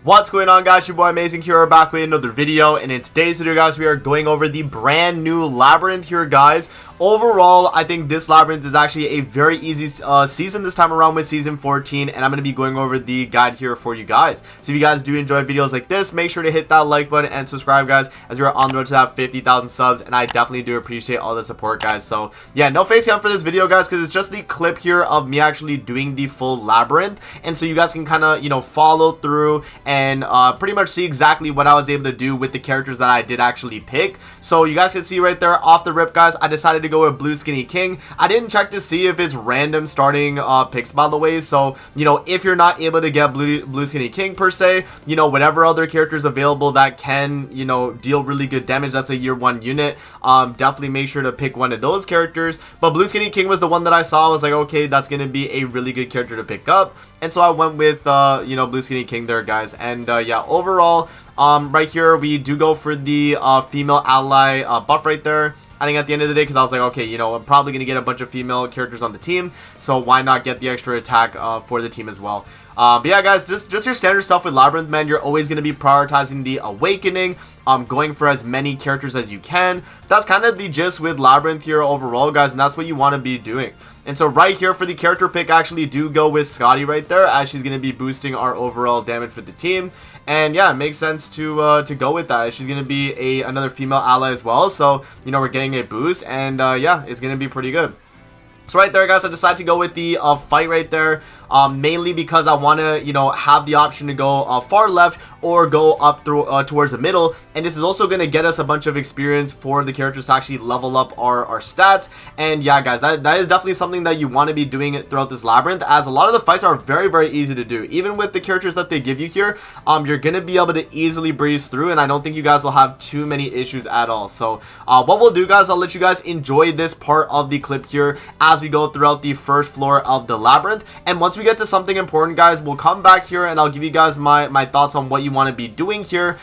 What's going on, guys? Your boy Amazing here, back with another video, and in today's video, guys, we are going over the brand new Labyrinth here, guys. Overall, I think this Labyrinth is actually a very easy season this time around with season 14, and I'm going to be going over the guide here for you guys. So if you guys do enjoy videos like this, make sure to hit that like button and subscribe, guys, as we are on the road to that 50,000 subs, and I definitely do appreciate all the support, guys. So yeah, no face cam for this video, guys, because it's just the clip here of me actually doing the full Labyrinth, and so you guys can kind of, follow through and pretty much see exactly what I was able to do with the characters that I did actually pick. So you guys can see right there off the rip, guys, I decided to go with Blue Skinny King. I didn't check to see if it's random starting picks, by the way. So if you're not able to get Blue Skinny King per se, whatever other characters available that can deal really good damage, that's a year 1 unit, definitely make sure to pick one of those characters. But Blue Skinny King was the one that I saw. I was like, okay, that's gonna be a really good character to pick up, and so I went with Blue Skinny King there, guys. And yeah, overall, right here we do go for the female ally buff right there. I think at the end of the day, because I was like, okay, I'm probably going to get a bunch of female characters on the team, so why not get the extra attack for the team as well. But yeah, guys, just your standard stuff with Labyrinth, man. You're always going to be prioritizing the awakening, going for as many characters as you can. That's kind of the gist with Labyrinth here overall, guys, and that's what you want to be doing. And so right here for the character pick, I actually do go with Scotty right there, as she's going to be boosting our overall damage for the team. And yeah, it makes sense to go with that. She's going to be another female ally as well, so we're getting a boost, and yeah, it's going to be pretty good. So right there, guys, I decided to go with the fight right there, mainly because I want to, have the option to go far left or go up through towards the middle, and this is also going to get us a bunch of experience for the characters to actually level up our stats. And yeah, guys, that is definitely something that you want to be doing throughout this Labyrinth, as a lot of the fights are very, very easy to do. Even with the characters that they give you here, you're going to be able to easily breeze through, and I don't think you guys will have too many issues at all. So what we'll do, guys, I'll let you guys enjoy this part of the clip here as we go throughout the first floor of the Labyrinth. And once we get to something important, guys, we'll come back here and I'll give you guys my thoughts on what you want to be doing here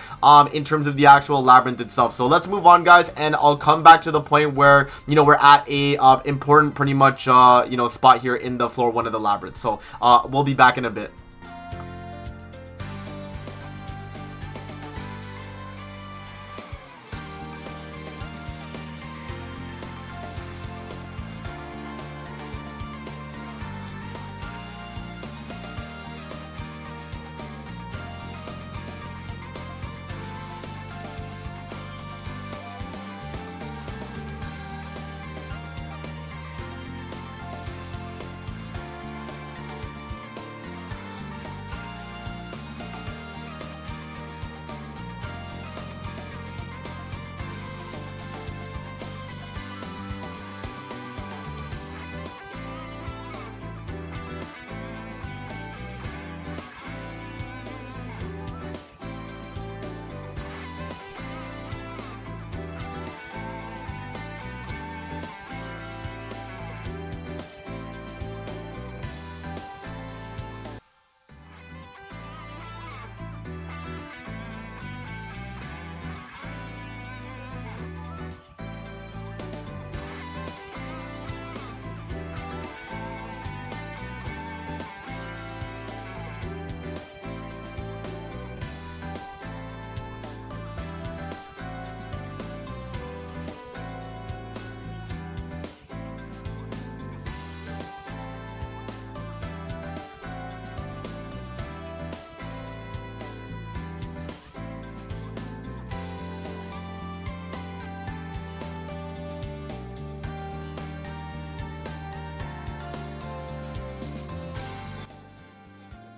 in terms of the actual Labyrinth itself. So let's move on, guys, and I'll come back to the point where we're at a important pretty much spot here in the floor 1 of the Labyrinth. So we'll be back in a bit.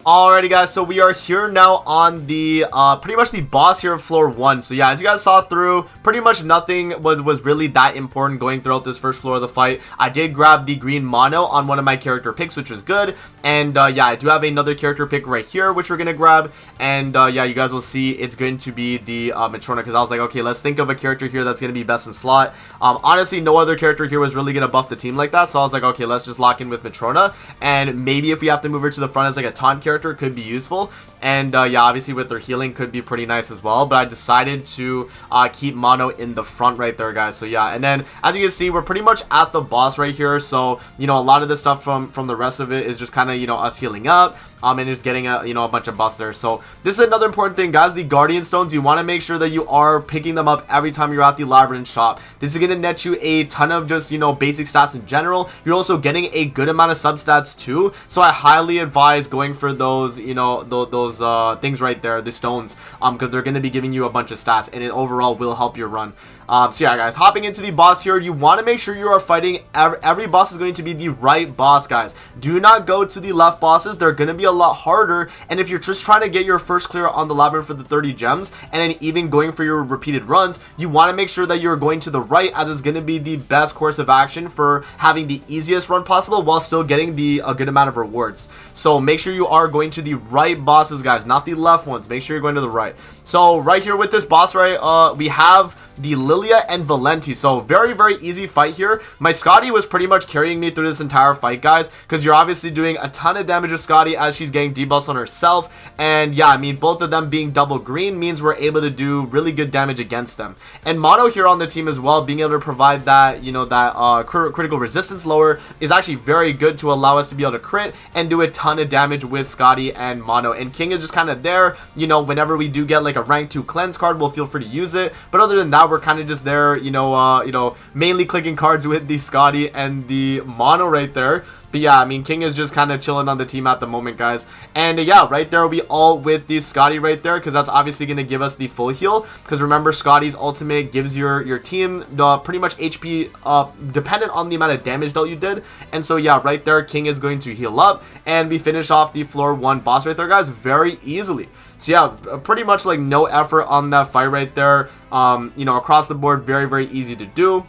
Alrighty, guys, so we are here now on the pretty much the boss here of floor 1. So yeah, as you guys saw through, pretty much nothing was really that important going throughout this first floor of the fight. I did grab the green mono on one of my character picks, which was good. And yeah, I do have another character pick right here, which we're gonna grab. And yeah, you guys will see it's going to be the Matrona, because I was like, okay, let's think of a character here that's gonna be best in slot. Honestly, no other character here was really gonna buff the team like that, so I was like, okay, let's just lock in with Matrona. And maybe if we have to move her to the front as like a taunt character, could be useful. And yeah, obviously with their healing could be pretty nice as well, but I decided to keep mono in the front right there, guys. So yeah, and then as you can see, we're pretty much at the boss right here. So a lot of the stuff from the rest of it is just kind of us healing up. and just getting a, you know, a bunch of buffs there. So this is another important thing, guys. The Guardian Stones, you want to make sure that you are picking them up every time you're at the Labyrinth shop. This is going to net you a ton of just, you know, basic stats in general. You're also getting a good amount of substats too, so I highly advise going for those, you know, those things right there, the stones, because they're going to be giving you a bunch of stats, and it overall will help your run. So yeah, guys, hopping into the boss here, you want to make sure you are fighting every boss is going to be the right boss, guys. Do not go to the left bosses. They're going to be a lot harder, and if you're just trying to get your first clear on the Labyrinth for the 30 gems, and then even going for your repeated runs, you want to make sure that you're going to the right, as it's going to be the best course of action for having the easiest run possible while still getting a good amount of rewards. So make sure you are going to the right bosses, guys, not the left ones. Make sure you're going to the right. So right here with this boss, right, we have the Lilia and Valenti. So very, very easy fight here. My Scotty was pretty much carrying me through this entire fight, guys, because you're obviously doing a ton of damage with Scotty as she's getting debuffs on herself. And yeah, I mean, both of them being double green means we're able to do really good damage against them. And Mono here on the team as well, being able to provide that, you know, that critical resistance lower is actually very good to allow us to be able to crit and do a ton of damage with Scotty and Mono. And King is just kind of there, you know, whenever we do get like a rank 2 cleanse card, we'll feel free to use it. But other than that, we're kind of just there, you know, mainly clicking cards with the Scotty and the Mono right there. But yeah, I mean, King is just kind of chilling on the team at the moment, guys. And yeah, right there will be all with the Scotty right there, because that's obviously going to give us the full heal. Because remember, Scotty's ultimate gives your team pretty much HP dependent on the amount of damage that you did. And so yeah, right there, King is going to heal up, and we finish off the floor 1 boss right there, guys, very easily. So yeah, pretty much like no effort on that fight right there. You know, across the board, very, very easy to do.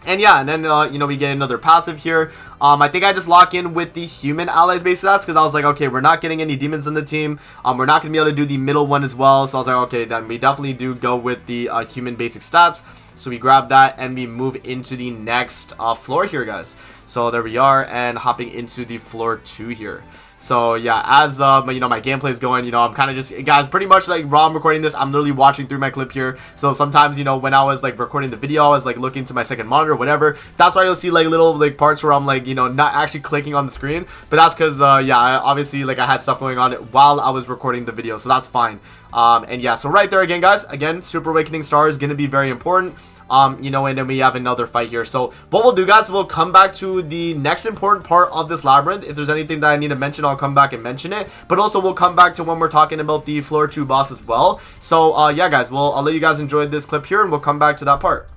And yeah, and then, you know, we get another passive here. I think I just lock in with the human allies base stats, because I was like, okay, we're not getting any demons in the team. We're not going to be able to do the middle one as well. So I was like, okay, then we definitely do go with the human basic stats. So we grab that and we move into the next floor here, guys. So there we are, and hopping into the floor 2 here. So yeah, as you know, my gameplay is going, you know, I'm kind of just, guys, pretty much like while I'm recording this, I'm literally watching through my clip here. So sometimes, you know, when I was like recording the video, I was like looking to my second monitor, whatever. That's why you'll see like little like parts where I'm like, you know, not actually clicking on the screen. But that's because yeah, obviously like I had stuff going on while I was recording the video, so that's fine. And yeah, so right there again, guys, again, Super Awakening Star is going to be very important. You know, and then we have another fight here. So what we'll do, guys, we'll come back to the next important part of this labyrinth. If there's anything that I need to mention, I'll come back and mention it. But also we'll come back to when we're talking about the floor 2 boss as well. So yeah, guys, I'll let you guys enjoy this clip here, and we'll come back to that part.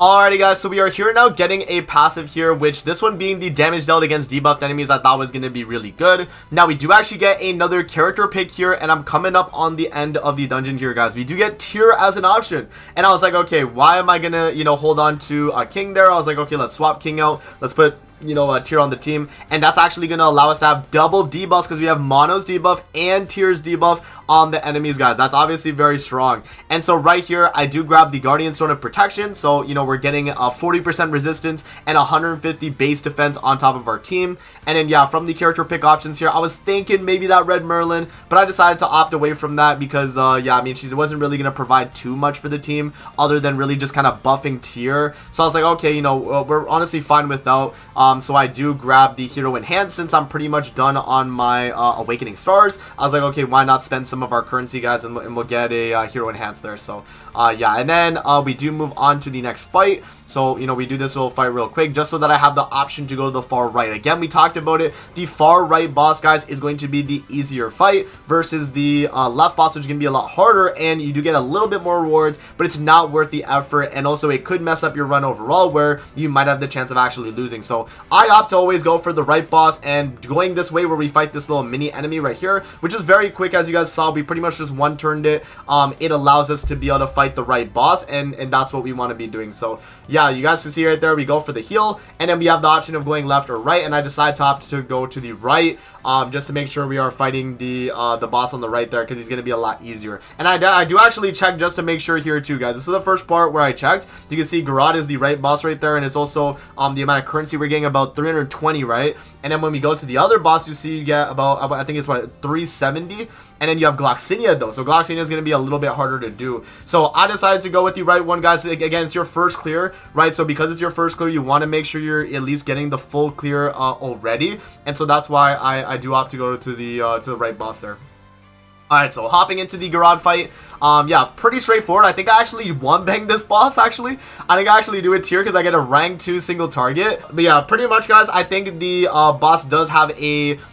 Alrighty guys, so we are here now getting a passive here, which this one being the damage dealt against debuffed enemies I thought was going to be really good. Now we do actually get another character pick here, and I'm coming up on the end of the dungeon here guys. We do get Tyr as an option, and I was like, okay, why am I going to, hold on to a King there? I was like, okay, let's swap King out, let's put Tyr on the team, and that's actually going to allow us to have double debuffs because we have Mono's debuff and Tyr's debuff on the enemies guys. That's obviously very strong. And so right here I do grab the Guardian Stone of Protection, so we're getting a 40% resistance and 150 base defense on top of our team. And then yeah, from the character pick options here, I was thinking maybe that Red Merlin, but I decided to opt away from that because yeah, I mean, she wasn't really going to provide too much for the team other than really just kind of buffing Tyr. So I was like, okay, we're honestly fine without. So I do grab the Hero Enhance since I'm pretty much done on my Awakening Stars. I was like, okay, why not spend some of our currency guys, and we'll get a Hero Enhance there. So yeah, and then we do move on to the next fight. So we do this little fight real quick just so that I have the option to go to the far right. Again, we talked about it, the far right boss guys is going to be the easier fight versus the left boss, which is going to be a lot harder, and you do get a little bit more rewards, but it's not worth the effort, and also it could mess up your run overall where you might have the chance of actually losing. So I opt to always go for the right boss, and going this way where we fight this little mini enemy right here, which is very quick. As you guys saw, we pretty much just one-turned it. It allows us to be able to fight the right boss, and that's what we want to be doing. So yeah, you guys can see right there, we go for the heal, and then we have the option of going left or right, and I decide to opt to go to the right, just to make sure we are fighting the boss on the right there, because he's going to be a lot easier. And I do actually check just to make sure here too guys. This is the first part where I checked. You can see Garad is the right boss right there, and it's also the amount of currency we're getting, about 320, right? And then when we go to the other boss, you see you get about, I think it's what, 370. And then you have Gloxinia though, so Gloxinia is going to be a little bit harder to do. So I decided to go with the right one guys. Again, it's your first clear, right? So because it's your first clear, you want to make sure you're at least getting the full clear already, and so that's why I do opt to go to the right boss there. Alright, so hopping into the Garad fight, yeah, pretty straightforward. I think I actually one-banged this boss, actually. I think I actually do it here because I get a rank 2 single target. But yeah, pretty much, guys, I think the boss does have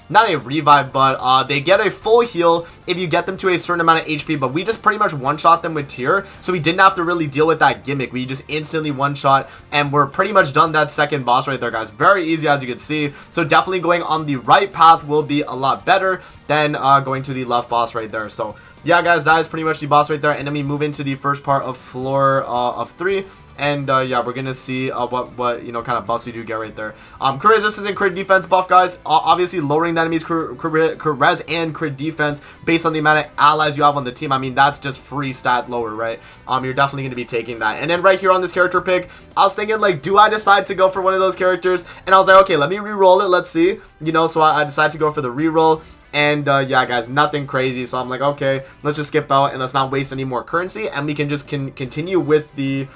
not a revive, but they get a full heal if you get them to a certain amount of HP, but we just pretty much one-shot them with Tyr, so we didn't have to really deal with that gimmick. We just instantly one-shot, and we're pretty much done that second boss right there, guys. Very easy, as you can see. So definitely going on the right path will be a lot better than going to the left boss right there. So yeah guys, that is pretty much the boss right there, and then we move into the first part of floor of 3. And yeah, we're gonna see what kind of buffs you do get right there. Crit resistance and crit defense buff, guys. Obviously lowering the enemy's crit res and crit defense based on the amount of allies you have on the team. I mean, that's just free stat lower, right? You're definitely gonna be taking that. And then right here on this character pick, I was thinking, like, do I decide to go for one of those characters? And I was like, okay, let me re-roll it. Let's see. So I decided to go for the re-roll. And yeah guys, nothing crazy, so I'm like, okay, let's just skip out and let's not waste any more currency, and we can just continue with the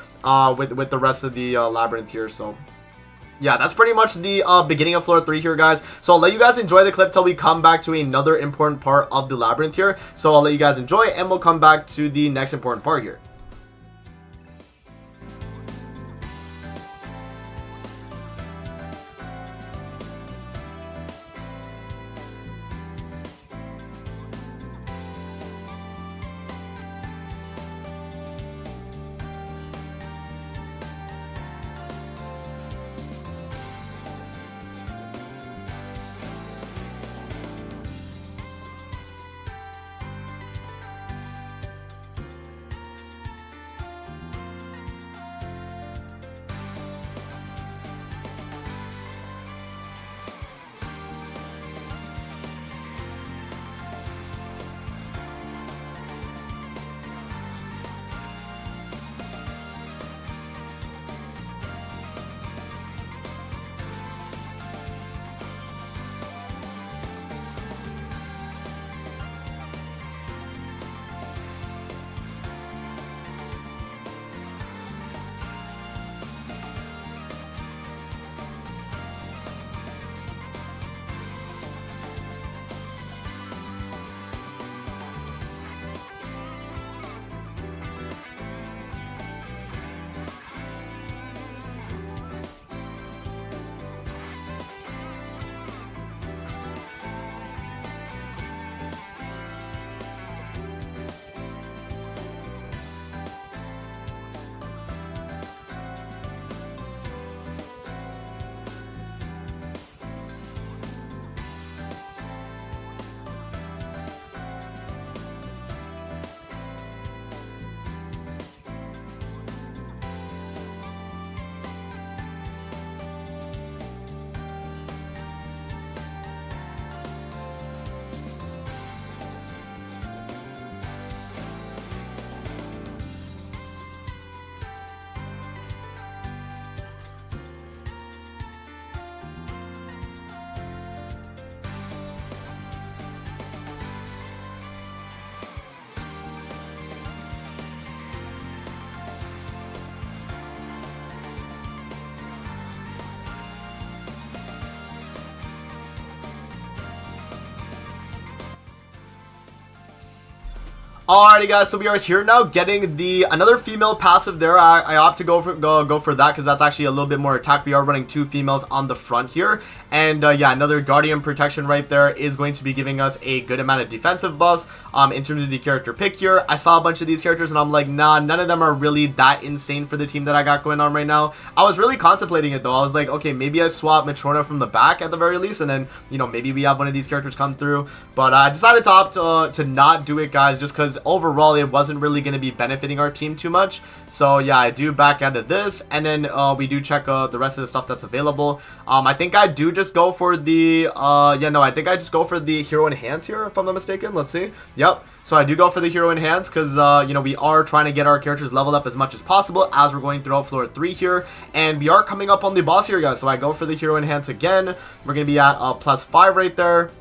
with the rest of the labyrinth here. So yeah, that's pretty much the beginning of floor 3 here, guys. So I'll let you guys enjoy the clip till we come back to another important part of the labyrinth here. So I'll let you guys enjoy, and we'll come back to the next important part here. Alrighty guys, so we are here now getting the another female passive there. I opt to go for that because that's actually a little bit more attack. We are running 2 females on the front here. And yeah, another guardian protection right there is going to be giving us a good amount of defensive buffs in terms of the character pick here. I saw a bunch of these characters and I'm like, nah, none of them are really that insane for the team that I got going on right now. I was really contemplating it though. I was like, okay, maybe I swap Matrona from the back at the very least, and then, you know, maybe we have one of these characters come through. But I decided to opt to not do it, guys, just because overall it wasn't really going to be benefiting our team too much. So yeah, I do back out of this, and then we do check the rest of the stuff that's available. I think I do just go for the I think I just go for the hero enhance here, if I'm not mistaken. Let's see. Yep, so I do go for the hero enhance because you know, we are trying to get our characters leveled up as much as possible as we're going throughout floor 3 here, and we are coming up on the boss here, guys. So I go for the hero enhance again. We're gonna be at +5 right there,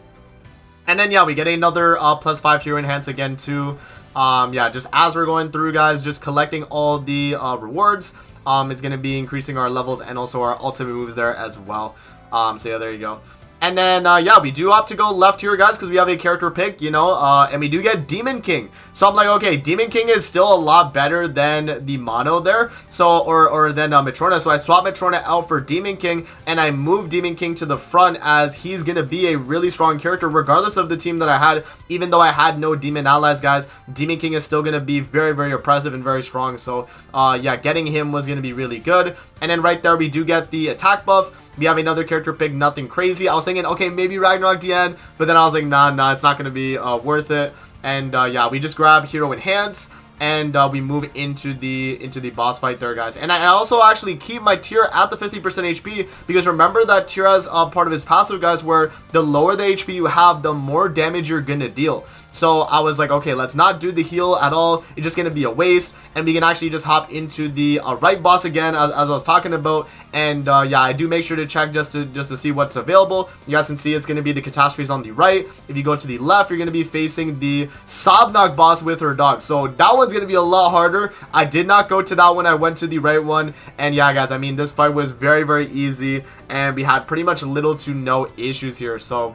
and then yeah, we get another +5 hero enhance again too. Yeah, just as we're going through, guys, just collecting all the rewards. It's going to be increasing our levels and also our ultimate moves there as well. So yeah, there you go. And then, yeah, we do opt to go left here, guys, because we have a character pick, you know, and we do get Demon King. So I'm like, okay, Demon King is still a lot better than the mono there. So, or than Matrona. So I swap Matrona out for Demon King, and I move Demon King to the front as he's going to be a really strong character regardless of the team that I had. Even though I had no Demon allies, guys, Demon King is still going to be very, very oppressive and very strong. So, yeah, getting him was going to be really good. And then right there, we do get the attack buff. We have another character pick, nothing crazy. I was thinking, okay, maybe Ragnarok Diane, but then I was like, nah, it's not going to be worth it. And yeah, we just grab Hero Enhance, and we move into the boss fight there, guys. And I also actually keep my tier at the 50% HP, because remember that tier has part of his passive, guys, where the lower the HP you have, the more damage you're going to deal. So I was like, okay, let's not do the heal at all. It's just going to be a waste. And we can actually just hop into the right boss again, as I was talking about. And yeah, I do make sure to check just to see what's available. You guys can see it's going to be the catastrophes on the right. If you go to the left, you're going to be facing the Sobnok boss with her dog. So that one's going to be a lot harder. I did not go to that one. I went to the right one. And yeah, guys, I mean, this fight was very, very easy. And we had pretty much little to no issues here. So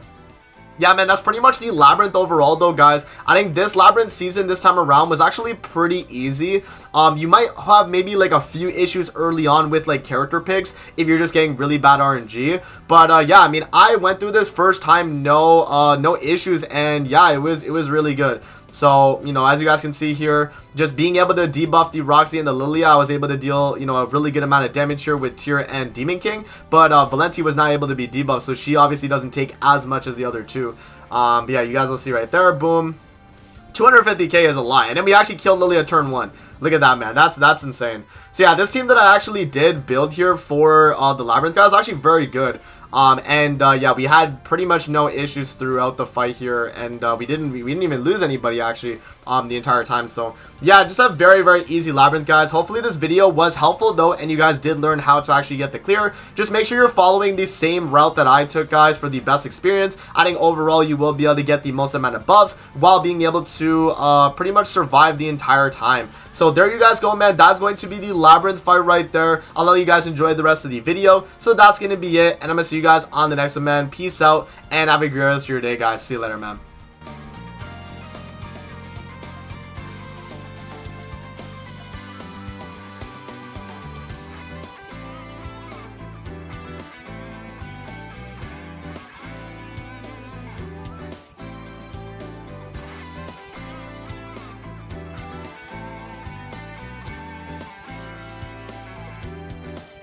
yeah, man, that's pretty much the Labyrinth overall, though, guys. I think this Labyrinth season this time around was actually pretty easy. You might have maybe like a few issues early on with like character picks if you're just getting really bad RNG. But yeah, I mean, I went through this first time, no issues, and yeah, it was really good. So, you know, as you guys can see here, just being able to debuff the Roxy and the Lilia, I was able to deal, you know, a really good amount of damage here with Tyr and Demon King. But Valenti was not able to be debuffed, so she obviously doesn't take as much as the other two. But yeah, you guys will see right there, boom. 250k is a lot. And then we actually killed Lilia turn 1. Look at that, man. That's insane. So yeah, this team that I actually did build here for the Labyrinth guys is actually very good. Yeah, we had pretty much no issues throughout the fight here, and we didn't even lose anybody actually the entire time. So yeah, just a very, very easy Labyrinth, guys. Hopefully this video was helpful though, and you guys did learn how to actually get the clear. Just make sure you're following the same route that I took, guys, for the best experience. I think overall you will be able to get the most amount of buffs while being able to pretty much survive the entire time. So there you guys go, man. That's going to be the Labyrinth fight right there. I'll let you guys enjoy the rest of the video. So that's going to be it, and I'm going to see you guys on the next one, man. Peace out, and have a great rest of your day, guys. See you later, man.